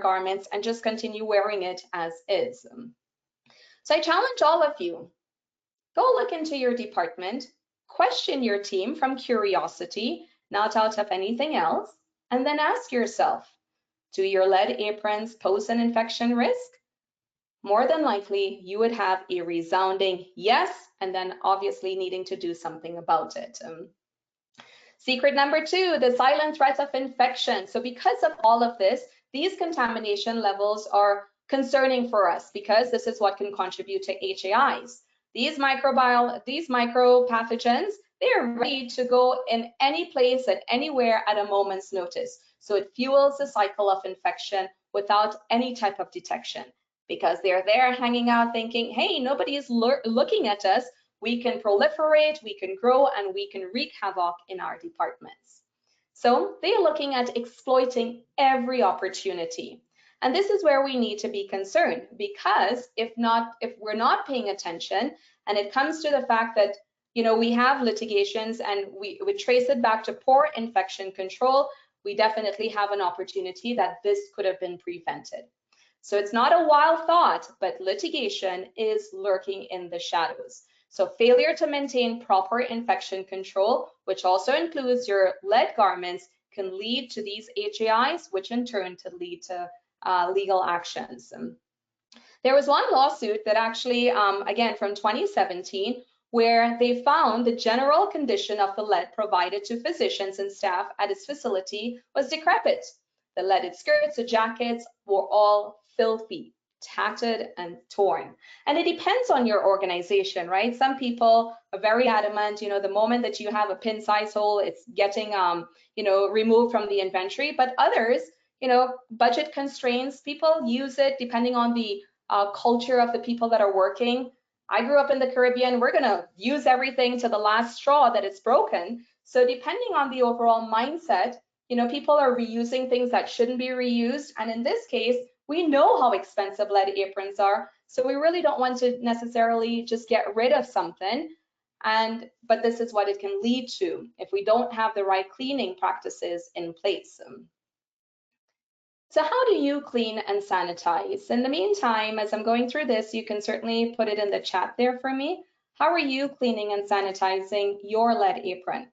garments and just continue wearing it as is. So I challenge all of you, go look into your department, question your team from curiosity, not out of anything else, and then ask yourself, do your lead aprons pose an infection risk? More than likely, you would have a resounding yes, and then obviously needing to do something about it. Secret number 2, the silent threat of infection. So because of all of this, these contamination levels are concerning for us, because this is what can contribute to HAIs. These micropathogens, they are ready to go in any place and anywhere at a moment's notice. So it fuels the cycle of infection without any type of detection, because they're there hanging out thinking, hey, nobody is looking at us. We can proliferate, we can grow, and we can wreak havoc in our departments. So they're looking at exploiting every opportunity. And this is where we need to be concerned, because if we're not paying attention, and it comes to the fact that, you know, we have litigations and we trace it back to poor infection control, we definitely have an opportunity that this could have been prevented. So it's not a wild thought, but litigation is lurking in the shadows. So failure to maintain proper infection control, which also includes your lead garments, can lead to these HAIs, which in turn to lead to legal actions. There was one lawsuit that actually, again, from 2017, where they found the general condition of the lead provided to physicians and staff at its facility was decrepit. The leaded skirts, the jackets were all filthy, tattered, and torn. And it depends on your organization, right? Some people are very adamant, you know, the moment that you have a pin size hole, it's getting, you know, removed from the inventory. But others, you know, budget constraints, people use it depending on the culture of the people that are working. I grew up in the Caribbean. We're going to use everything to the last straw that it's broken. So depending on the overall mindset, you know, people are reusing things that shouldn't be reused. And in this case, we know how expensive lead aprons are. So we really don't want to necessarily just get rid of something. But this is what it can lead to if we don't have the right cleaning practices in place. So how do you clean and sanitize? In the meantime, as I'm going through this, you can certainly put it in the chat there for me. How are you cleaning and sanitizing your lead apron?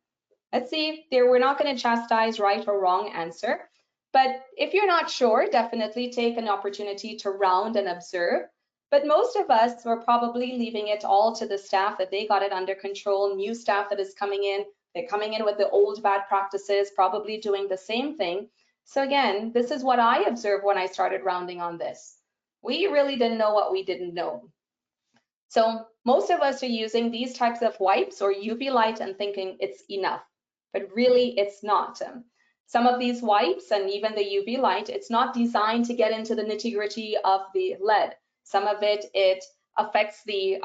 Let's see, we're not going to chastise right or wrong answer. But if you're not sure, definitely take an opportunity to round and observe. But most of us were probably leaving it all to the staff, that they got it under control. New staff that is coming in, they're coming in with the old bad practices, probably doing the same thing. So again, this is what I observed when I started rounding on this. We really didn't know what we didn't know. So most of us are using these types of wipes or UV light and thinking it's enough, but really it's not. Some of these wipes and even the UV light, it's not designed to get into the nitty-gritty of the lead. Some of it affects the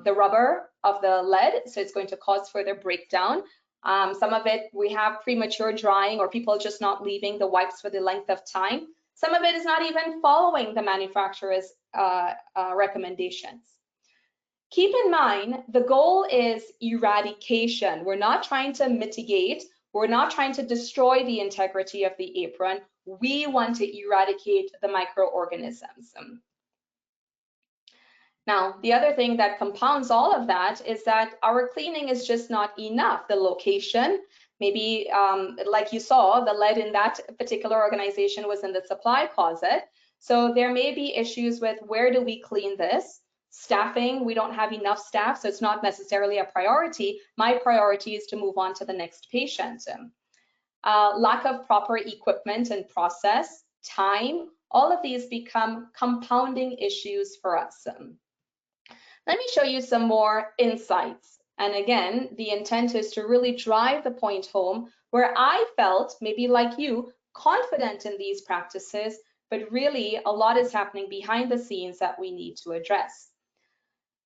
rubber of the lead, so it's going to cause further breakdown. Some of it, we have premature drying or people just not leaving the wipes for the length of time. Some of it is not even following the manufacturer's recommendations. Keep in mind, the goal is eradication. We're not trying to mitigate. We're not trying to destroy the integrity of the apron. We want to eradicate the microorganisms. Now, the other thing that compounds all of that is that our cleaning is just not enough. The location, maybe like you saw, the lead in that particular organization was in the supply closet. So there may be issues with where do we clean this? Staffing, we don't have enough staff, so it's not necessarily a priority. My priority is to move on to the next patient. Lack of proper equipment and process, time, all of these become compounding issues for us. Let me show you some more insights. And again, the intent is to really drive the point home where I felt, maybe like you, confident in these practices, but really a lot is happening behind the scenes that we need to address.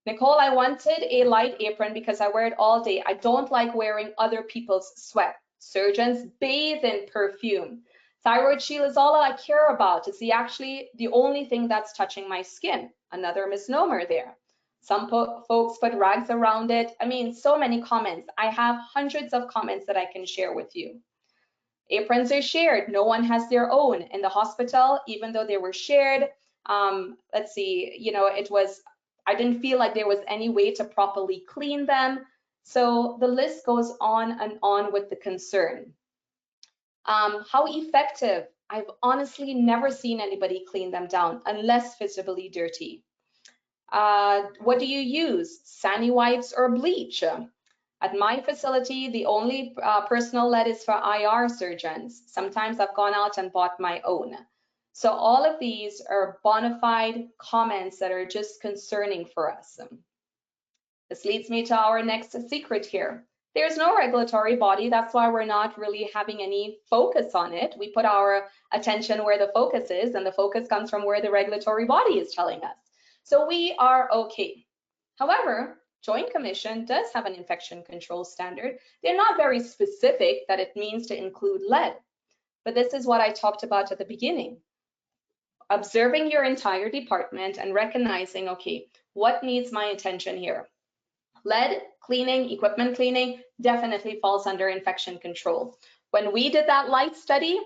Nicole, I wanted a light apron because I wear it all day. I don't like wearing other people's sweat. Surgeons bathe in perfume. Thyroid shield is all I care about. It's actually the only thing that's touching my skin. Another misnomer there. Some folks put rags around it. I mean, so many comments. I have hundreds of comments that I can share with you. Aprons are shared. No one has their own. In the hospital, even though they were shared, let's see, you know, I didn't feel like there was any way to properly clean them. So the list goes on and on with the concern. How effective? I've honestly never seen anybody clean them down unless visibly dirty. What do you use? Sani wipes or bleach? At my facility, the only personal lead is for IR surgeons. Sometimes I've gone out and bought my own. So all of these are bona fide comments that are just concerning for us. This leads me to our next secret here. There's no regulatory body. That's why we're not really having any focus on it. We put our attention where the focus is, and the focus comes from where the regulatory body is telling us. So we are okay. However, Joint Commission does have an infection control standard. They're not very specific that it means to include lead, but this is what I talked about at the beginning. Observing your entire department and recognizing, okay, what needs my attention here? Lead cleaning, equipment cleaning definitely falls under infection control. When we did that light study,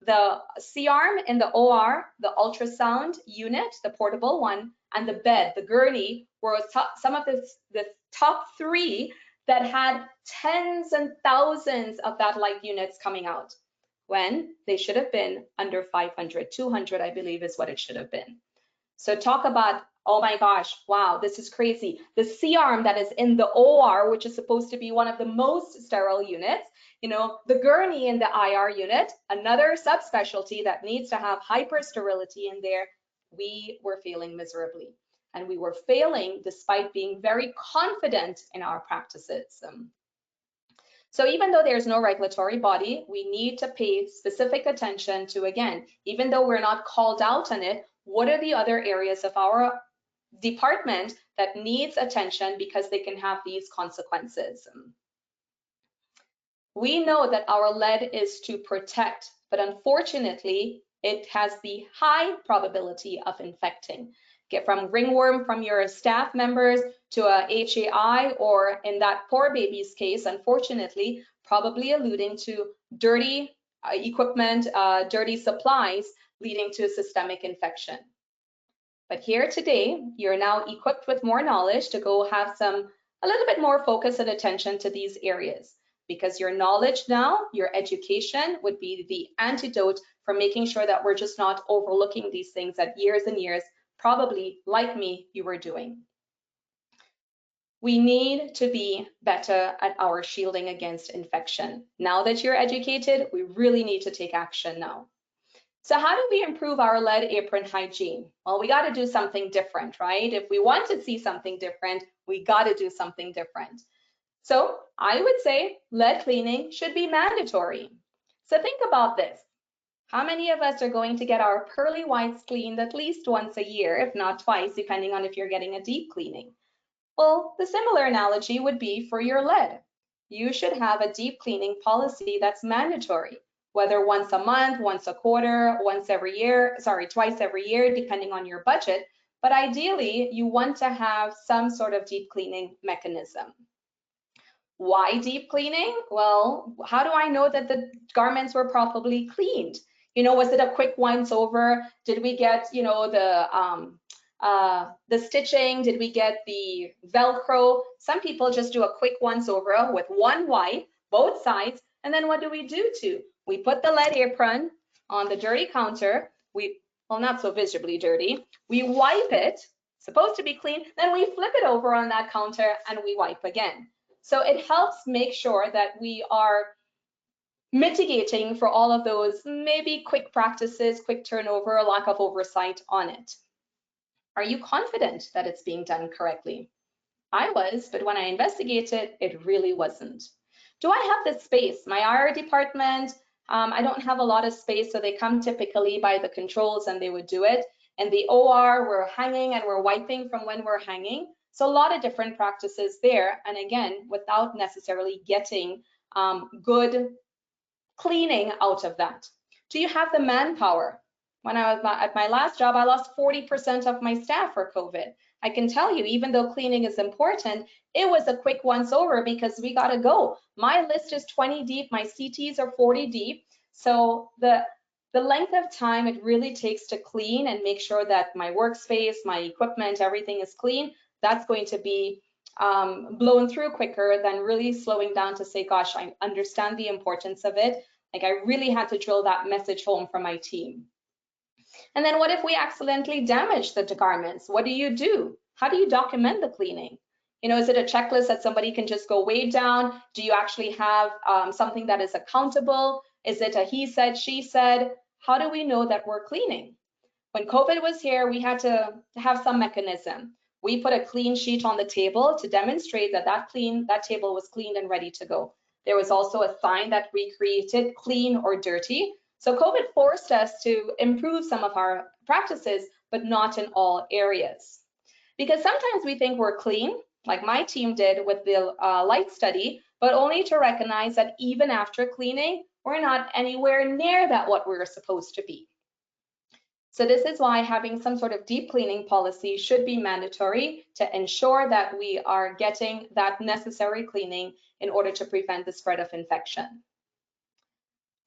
the C-arm in the OR, the ultrasound unit, the portable one, and the bed, the gurney, were some of the top 3 that had tens and thousands of that light units coming out, when they should have been under 500, 200, I believe is what it should have been. So talk about, oh my gosh, wow, this is crazy. The C-arm that is in the OR, which is supposed to be one of the most sterile units, you know, the gurney in the IR unit, another subspecialty that needs to have hypersterility in there, we were failing miserably. And we were failing despite being very confident in our practices. So even though there's no regulatory body, we need to pay specific attention to, again, even though we're not called out on it, what are the other areas of our department that needs attention because they can have these consequences? We know that our lead is to protect, but unfortunately, it has the high probability of infecting. Get from ringworm from your staff members to a HAI, or in that poor baby's case, unfortunately, probably alluding to dirty equipment, dirty supplies, leading to systemic infection. But here today, you're now equipped with more knowledge to go have a little bit more focus and attention to these areas, because your knowledge now, your education would be the antidote for making sure that we're just not overlooking these things that years and years, probably like me, you were doing. We need to be better at our shielding against infection. Now that you're educated, we really need to take action now. So how do we improve our lead apron hygiene? Well, we got to do something different, right? If we want to see something different, we got to do something different. So I would say lead cleaning should be mandatory. So think about this. How many of us are going to get our pearly whites cleaned at least once a year, if not twice, depending on if you're getting a deep cleaning? Well, the similar analogy would be for your lead. You should have a deep cleaning policy that's mandatory, whether once a month, once a quarter, twice every year, depending on your budget. But ideally, you want to have some sort of deep cleaning mechanism. Why deep cleaning? Well, how do I know that the garments were properly cleaned? You know, was it a quick once over? Did we get, you know, the stitching? Did we get the Velcro? Some people just do a quick once over with one wipe, both sides, and then what do? We put the lead apron on the dirty counter. Well, not so visibly dirty. We wipe it, supposed to be clean, then we flip it over on that counter and we wipe again. So it helps make sure that we are mitigating for all of those maybe quick practices, quick turnover, lack of oversight on it. Are you confident that it's being done correctly? I was, but when I investigated, it really wasn't. Do I have the space? My IR department, I don't have a lot of space, so they come typically by the controls and they would do it. And the OR, we're hanging and we're wiping from when we're hanging. So a lot of different practices there. And again, without necessarily getting good cleaning out of that. Do you have the manpower? When I was at my last job, I lost 40% of my staff for COVID. I can tell you, even though cleaning is important, it was a quick once over because we got to go. My list is 20 deep, my CTs are 40 deep. So the length of time it really takes to clean and make sure that my workspace, my equipment, everything is clean, that's going to be blown through quicker than really slowing down to say, gosh, I understand the importance of it. Like I really had to drill that message home for my team. And then what if we accidentally damage the garments? What do you do? How do you document the cleaning? You know, is it a checklist that somebody can just go way down? Do you actually have something that is accountable? Is it a he said, she said? How do we know that we're cleaning? When COVID was here, we had to have some mechanism. We put a clean sheet on the table to demonstrate that that table was cleaned and ready to go. There was also a sign that we created, clean or dirty. So COVID forced us to improve some of our practices, but not in all areas. Because sometimes we think we're clean, like my team did with the light study, but only to recognize that even after cleaning, we're not anywhere near that what we're supposed to be. So this is why having some sort of deep cleaning policy should be mandatory to ensure that we are getting that necessary cleaning in order to prevent the spread of infection.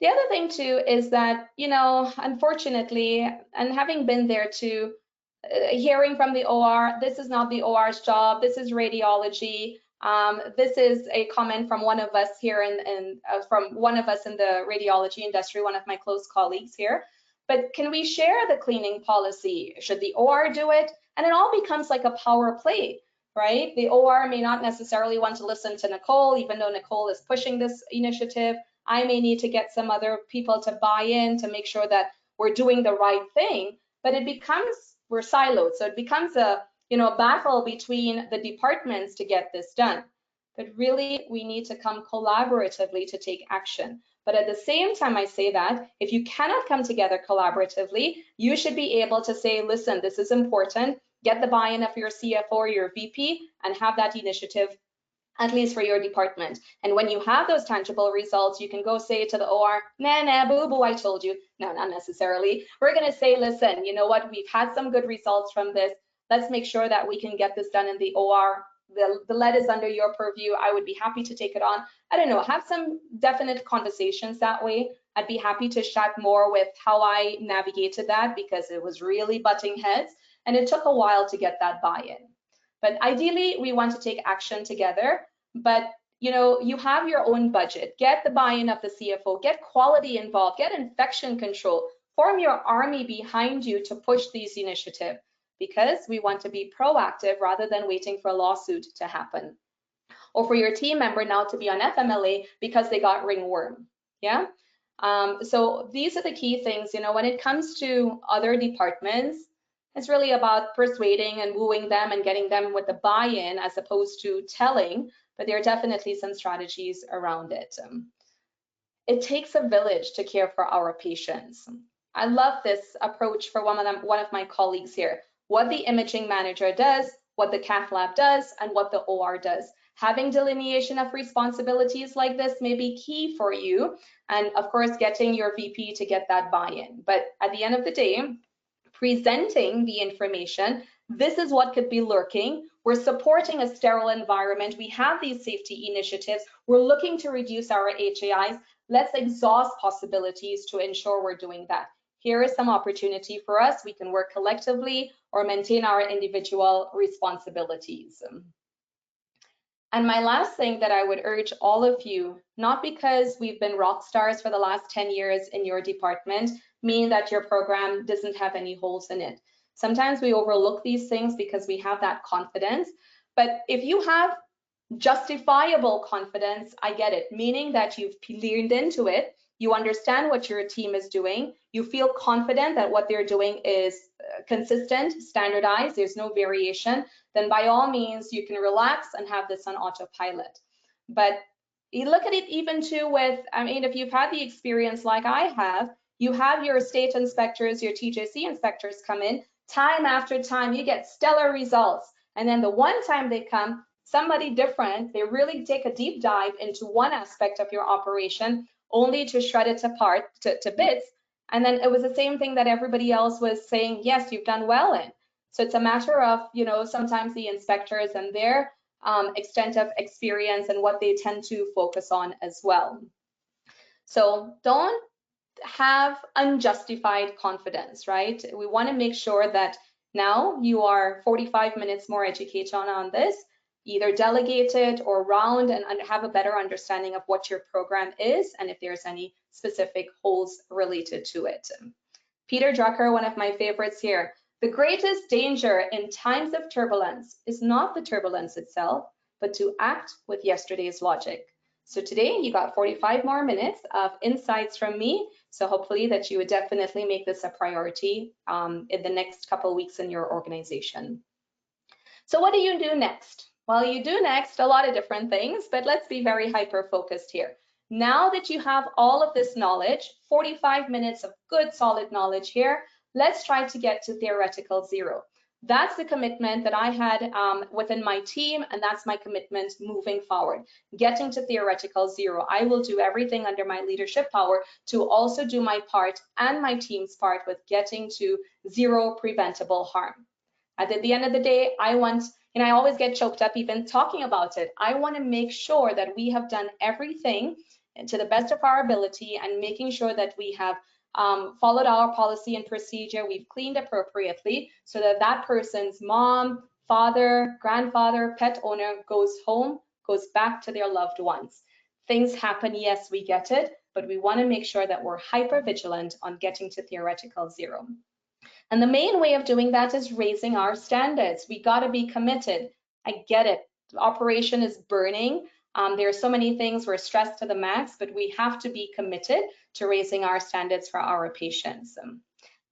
The other thing too is that, you know, unfortunately, and having been there too, hearing from the OR, this is not the OR's job, this is radiology. This is a comment from one of us here from one of us in the radiology industry, one of my close colleagues here. But can we share the cleaning policy? Should the OR do it? And it all becomes like a power play, right? The OR may not necessarily want to listen to Nicole, even though Nicole is pushing this initiative. I may need to get some other people to buy in to make sure that we're doing the right thing, but it becomes, we're siloed. So it becomes a, you know, battle between the departments to get this done. But really, we need to come collaboratively to take action. But at the same time, I say that if you cannot come together collaboratively, you should be able to say, listen, this is important, get the buy-in of your CFO or your VP and have that initiative at least for your department. And when you have those tangible results, you can go say to the OR, nah, boo-boo, I told you. No, not necessarily. We're gonna say, listen, you know what, we've had some good results from this. Let's make sure that we can get this done in the OR. The lead is under your purview. I would be happy to take it on. I don't know, have some definite conversations that way. I'd be happy to chat more with how I navigated that because it was really butting heads and it took a while to get that buy-in. But ideally, we want to take action together. But you know, you have your own budget. Get the buy-in of the CFO, get quality involved, get infection control, form your army behind you to push these initiatives because we want to be proactive rather than waiting for a lawsuit to happen. Or for your team member now to be on FMLA because they got ringworm, yeah? So these are the key things, you know, when it comes to other departments, it's really about persuading and wooing them and getting them with the buy-in as opposed to telling, but there are definitely some strategies around it. It takes a village to care for our patients. I love this approach for one of my colleagues here. What the imaging manager does, what the cath lab does, and what the OR does. Having delineation of responsibilities like this may be key for you, and of course, getting your VP to get that buy-in. But at the end of the day, presenting the information This is what could be lurking. We're supporting a sterile environment. We have these safety initiatives. We're looking to reduce our HAIs. Let's exhaust possibilities to ensure we're doing that. Here is some opportunity for us. We can work collectively or maintain our individual responsibilities. And my last thing that I would urge all of you, not because we've been rock stars for the last 10 years in your department, mean that your program doesn't have any holes in it. Sometimes we overlook these things because we have that confidence. But if you have justifiable confidence, I get it, meaning that you've leaned into it, you understand what your team is doing, you feel confident that what they're doing is consistent, standardized, there's no variation, then by all means, you can relax and have this on autopilot. But you look at it even too with, I mean, if you've had the experience like I have, you have your state inspectors, your TJC inspectors come in, time after time, you get stellar results. And then the one time they come, somebody different, they really take a deep dive into one aspect of your operation, only to shred it apart to bits. And then it was the same thing that everybody else was saying, yes, you've done well in. So it's a matter of, you know, sometimes the inspectors and their extent of experience and what they tend to focus on as well. So don't have unjustified confidence, right? We want to make sure that now you are 45 minutes more educated on this, either delegate it or round and have a better understanding of what your program is and if there's any specific holes related to it. Peter Drucker, one of my favorites here. The greatest danger in times of turbulence is not the turbulence itself, but to act with yesterday's logic. So today you got 45 more minutes of insights from me. So hopefully that you would definitely make this a priority in the next couple of weeks in your organization. So what do you do next? Well, you do next a lot of different things, but let's be very hyper-focused here. Now that you have all of this knowledge, 45 minutes of good solid knowledge here, let's try to get to theoretical zero. That's the commitment that I had within my team, and that's my commitment moving forward, getting to theoretical zero. I will do everything under my leadership power to also do my part and my team's part with getting to zero preventable harm. At the end of the day, I want, and I always get choked up even talking about it, I want to make sure that we have done everything to the best of our ability and making sure that we have followed our policy and procedure, we've cleaned appropriately so that that person's mom, father, grandfather, pet owner goes home, goes back to their loved ones. Things happen, yes, we get it, but we want to make sure that we're hyper vigilant on getting to theoretical zero. And the main way of doing that is raising our standards. We got to be committed. I get it. The operation is burning. There are so many things, we're stressed to the max, but we have to be committed to raising our standards for our patients.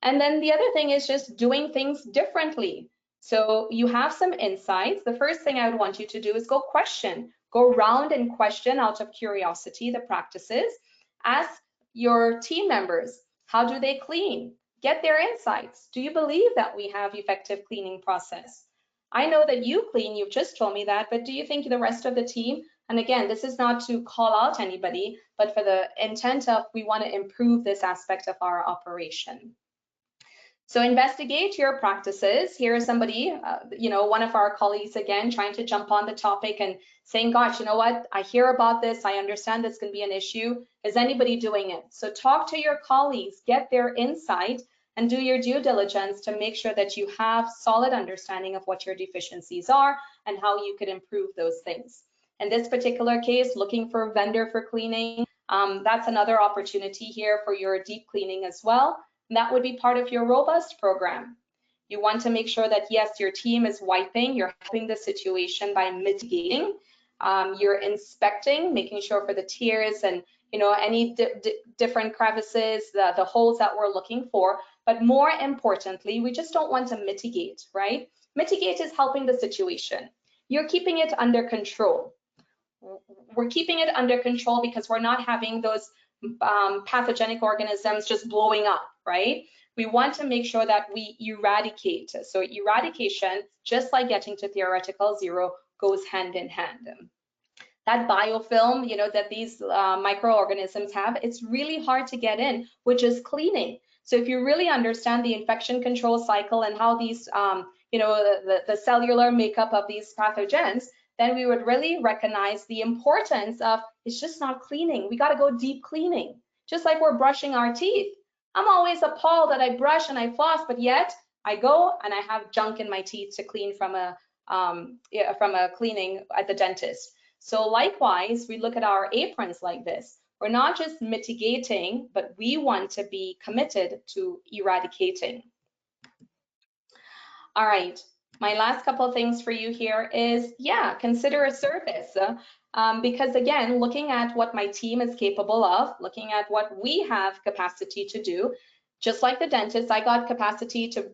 And then the other thing is just doing things differently. So you have some insights. The first thing I would want you to do is go round and question out of curiosity the practices. Ask your team members, how do they clean? Get their insights. Do you believe that we have effective cleaning process? I know that you clean, you've just told me that, but do you think the rest of the team? And again, this is not to call out anybody, but for the intent of we want to improve this aspect of our operation. So investigate your practices. Here is somebody, you know, one of our colleagues again, trying to jump on the topic and saying, gosh, you know what, I hear about this, I understand this can be an issue. Is anybody doing it? So talk to your colleagues, get their insight, and do your due diligence to make sure that you have solid understanding of what your deficiencies are and how you could improve those things. In this particular case, looking for a vendor for cleaning, that's another opportunity here for your deep cleaning as well. And that would be part of your robust program. You want to make sure that, yes, your team is wiping, you're helping the situation by mitigating, you're inspecting, making sure for the tears and, you know, any different crevices, the holes that we're looking for. But more importantly, we just don't want to mitigate, right? Mitigate is helping the situation. You're keeping it under control. We're keeping it under control because we're not having those pathogenic organisms just blowing up, right? We want to make sure that we eradicate. So eradication, just like getting to theoretical zero, goes hand in hand. That biofilm, you know, that these microorganisms have, it's really hard to get in, which is cleaning. So if you really understand the infection control cycle and how these, the cellular makeup of these pathogens, then we would really recognize the importance of it's just not cleaning. We got to go deep cleaning, just like we're brushing our teeth. I'm always appalled that I brush and I floss, but yet I go and I have junk in my teeth to clean from a cleaning at the dentist. So likewise, we look at our aprons like this. We're not just mitigating, but we want to be committed to eradicating. All right, my last couple of things for you here is, yeah, consider a service. Because again, looking at what my team is capable of, looking at what we have capacity to do, just like the dentist, I got capacity to,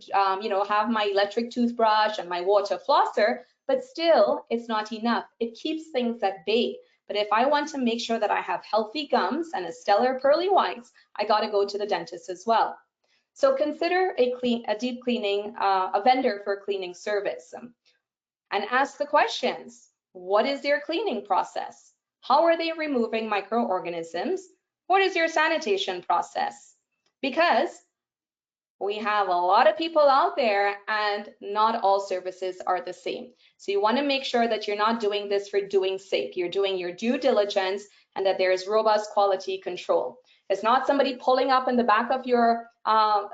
have my electric toothbrush and my water flosser, but still it's not enough. It keeps things at bay. But if I want to make sure that I have healthy gums and a stellar pearly whites, I got to go to the dentist as well. So consider a deep cleaning, a vendor for cleaning service, and ask the questions. What is their cleaning process? How are they removing microorganisms? What is your sanitation process? Because we have a lot of people out there and not all services are the same. So you want to make sure that you're not doing this for doing sake. You're doing your due diligence and that there is robust quality control. It's not somebody pulling up in the back of your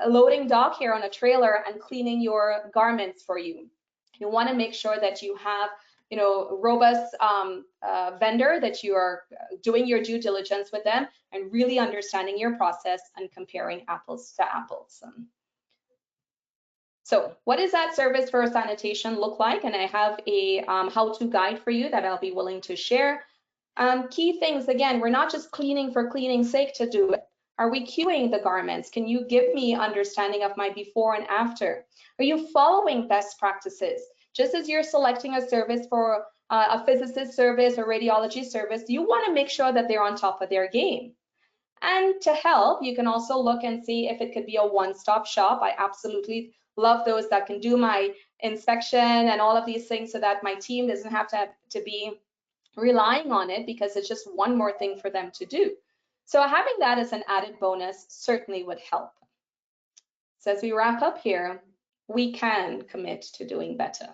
loading dock here on a trailer and cleaning your garments for you. You want to make sure that you have robust vendor, that you are doing your due diligence with them and really understanding your process and comparing apples to apples. So what does that service for sanitation look like? And I have a how-to guide for you that I'll be willing to share. Key things, again, we're not just cleaning for cleaning's sake to do it. Are we queuing the garments? Can you give me understanding of my before and after? Are you following best practices? Just as you're selecting a service for a physicist service or radiology service, you want to make sure that they're on top of their game. And to help, you can also look and see if it could be a one-stop shop. I absolutely love those that can do my inspection and all of these things so that my team doesn't have to be relying on it because it's just one more thing for them to do. So having that as an added bonus certainly would help. So as we wrap up here, we can commit to doing better.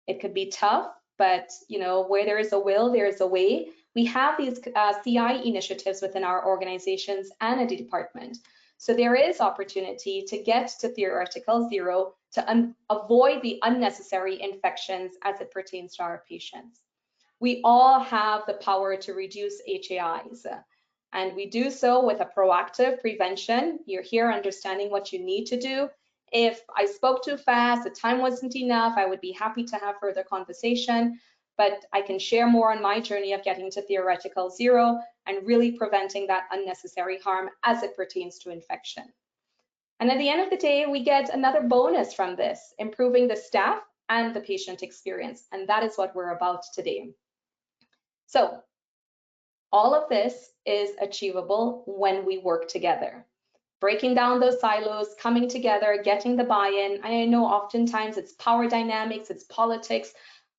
It could be tough, but where there is a will, there is a way. We have these CI initiatives within our organizations and a department. So there is opportunity to get to theoretical zero to avoid the unnecessary infections as it pertains to our patients. We all have the power to reduce HAIs, and we do so with a proactive prevention. You're here understanding what you need to do. If I spoke too fast, the time wasn't enough, I would be happy to have further conversation, but I can share more on my journey of getting to theoretical zero and really preventing that unnecessary harm as it pertains to infection. And at the end of the day, we get another bonus from this, improving the staff and the patient experience, and that is what we're about today. So all of this is achievable when we work together. Breaking down those silos, coming together, getting the buy-in. I know oftentimes it's power dynamics, it's politics,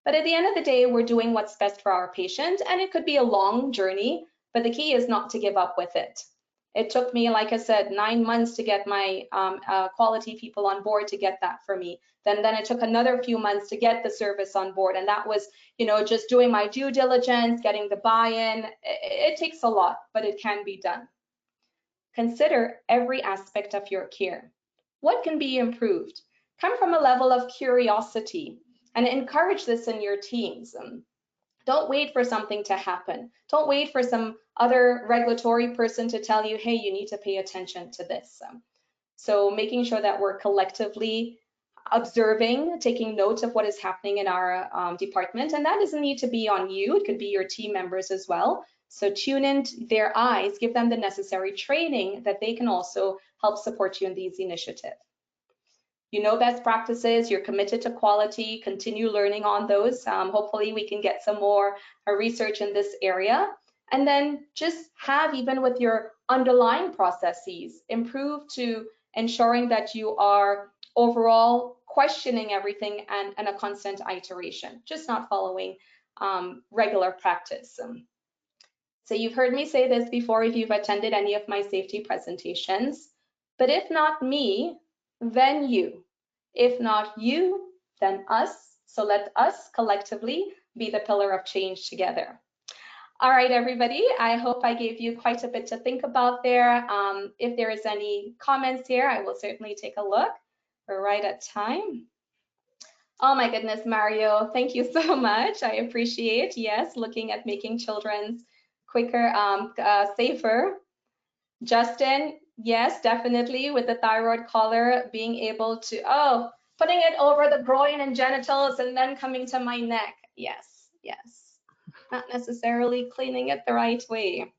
but at the end of the day, we're doing what's best for our patient, and it could be a long journey, but the key is not to give up with it. It took me, like I said, 9 months to get my quality people on board to get that for me. Then it took another few months to get the service on board, and that was, just doing my due diligence, getting the buy-in. It takes a lot, but it can be done. Consider every aspect of your care. What can be improved? Come from a level of curiosity and encourage this in your teams. Don't wait for something to happen. Don't wait for some other regulatory person to tell you, hey, you need to pay attention to this. So making sure that we're collectively observing, taking note of what is happening in our department. And that doesn't need to be on you. It could be your team members as well. So tune in their eyes, give them the necessary training that they can also help support you in these initiatives. You know best practices, you're committed to quality, continue learning on those. Hopefully we can get some more research in this area. And then just have, even with your underlying processes, improve to ensuring that you are overall questioning everything and a constant iteration, just not following regular practice. So you've heard me say this before if you've attended any of my safety presentations, But if not me, then you. If not you, then us. So let us collectively be the pillar of change together. All right, everybody, I hope I gave you quite a bit to think about there. If there is any comments here, I will certainly take a look. We're right at time. Oh my goodness, Mario, thank you so much. I appreciate, yes, looking at making children's quicker, safer. Justin, yes, definitely with the thyroid collar, being able to, putting it over the groin and genitals and then coming to my neck. Yes, yes. Not necessarily cleaning it the right way.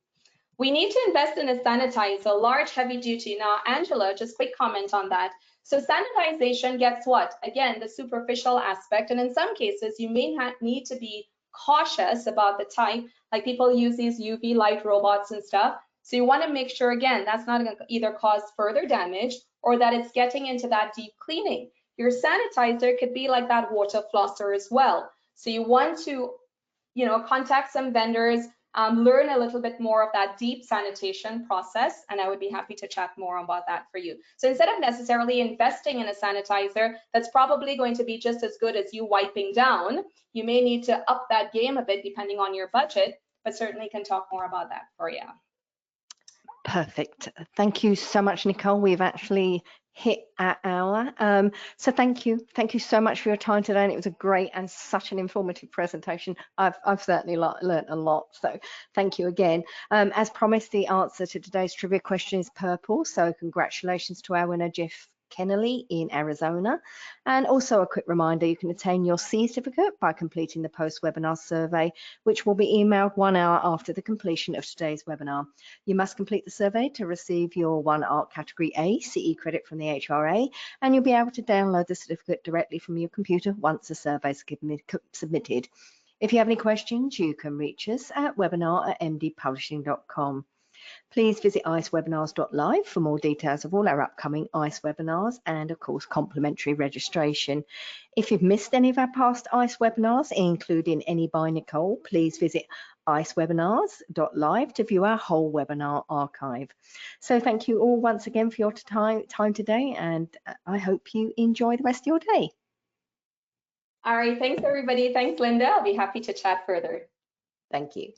We need to invest in a sanitizer, large, heavy duty. Now, Angela, just quick comment on that. So sanitization gets what? Again, the superficial aspect. And in some cases, you may need to be cautious about the type, like people use these UV light robots and stuff. So you want to make sure, again, that's not going to either cause further damage or that it's getting into that deep cleaning. Your sanitizer could be like that water flosser as well. So you want to, contact some vendors, learn a little bit more of that deep sanitation process, and I would be happy to chat more about that for you. So instead of necessarily investing in a sanitizer that's probably going to be just as good as you wiping down, you may need to up that game a bit depending on your budget, but certainly can talk more about that for you. Perfect. Thank you so much, Nicole. We've actually hit our hour. So thank you. Thank you so much for your time today. And it was a great and such an informative presentation. I've certainly learned a lot. So thank you again. As promised, the answer to today's trivia question is purple. So congratulations to our winner, Jeff Kennelly in Arizona. And also a quick reminder, you can attain your C certificate by completing the post-webinar survey, which will be emailed 1 hour after the completion of today's webinar. You must complete the survey to receive your 1 Art Category A CE credit from the HRA, and you'll be able to download the certificate directly from your computer once the survey is submitted. If you have any questions, you can reach us at webinar@mdpublishing.com. Please visit icewebinars.live for more details of all our upcoming ICE webinars and, of course, complimentary registration. If you've missed any of our past ICE webinars, including any by Nicole, please visit icewebinars.live to view our whole webinar archive. So thank you all once again for your time today, and I hope you enjoy the rest of your day. All right, thanks everybody. Thanks, Linda. I'll be happy to chat further. Thank you.